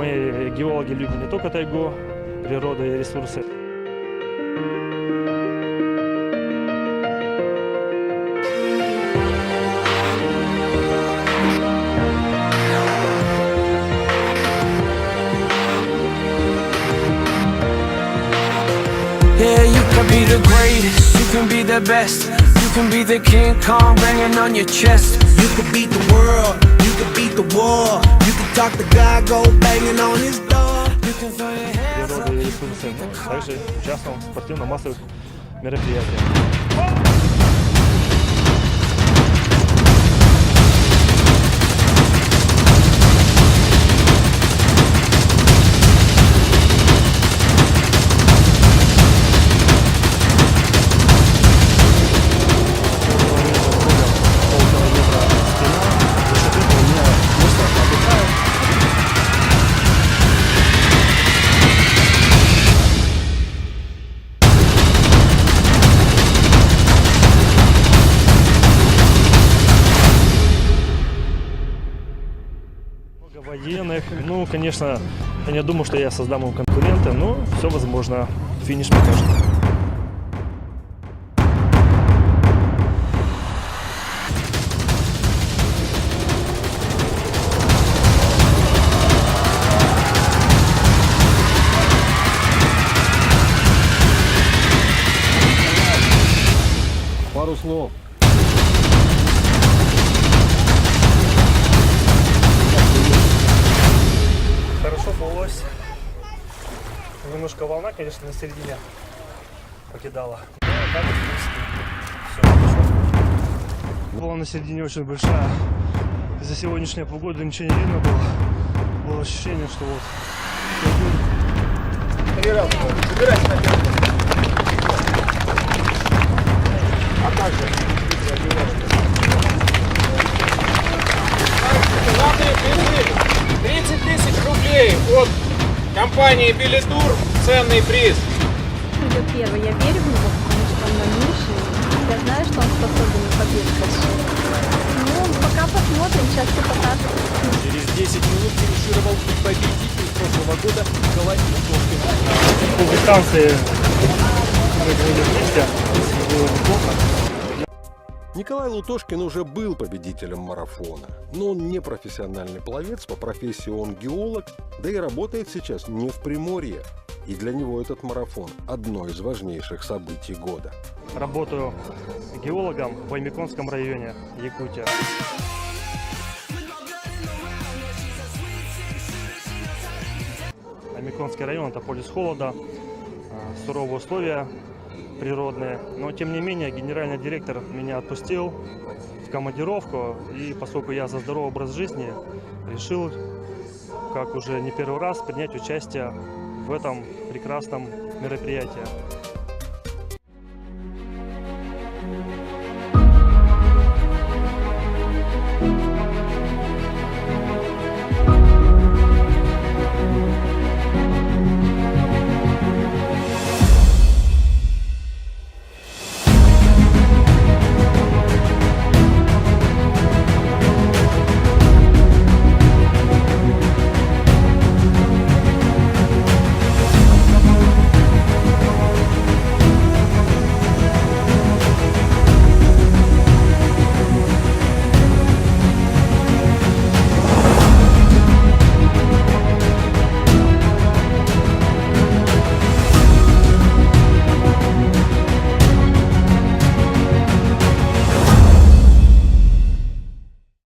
Мы, геологи, любим не только тайгу, природу и ресурсы. Yeah, you can be the greatest, you can be the best. You can be the King Kong banging on your chest. You can beat the world, you can beat the war. You can talk to God, go banging on his door. You can throw your hands up. Природы и ресурсы. Также участвуем в спортивно-массовых мероприятиях. Военных. Ну, конечно, я не думаю, что я создам им конкурента, но все возможно. Финиш покажет. Пару слов. Хорошо удалось. Немножко волна, конечно, на середине покидала. Но так, в принципе, все хорошо. Волна на середине очень большая. Из-за сегодняшней погоды ничего не видно было. Было ощущение, что вот... Собирайся на первый. А также Главные призы 30 тысяч рублей от компании Билетур. Ценный приз. Идет первый. Я верю в него, потому что он новейший. Я знаю, что он способен на победу. Ну, пока посмотрим, сейчас все покажет. через 10 минут финишировал победитель прошлого года Николай Лутошкин. По дистанции мы были вместе. Было неплохо. Николай Лутошкин уже был победителем марафона, но он не профессиональный пловец, по профессии он геолог, да и работает сейчас не в Приморье. И для него этот марафон – одно из важнейших событий года. Работаю геологом в Аймяконском районе Якутия. Аймяконский район – это полюс холода, суровые условия природные. Но, тем не менее, генеральный директор меня отпустил в командировку. И поскольку я за здоровый образ жизни, решил, как уже не первый раз, принять участие в этом прекрасном мероприятии.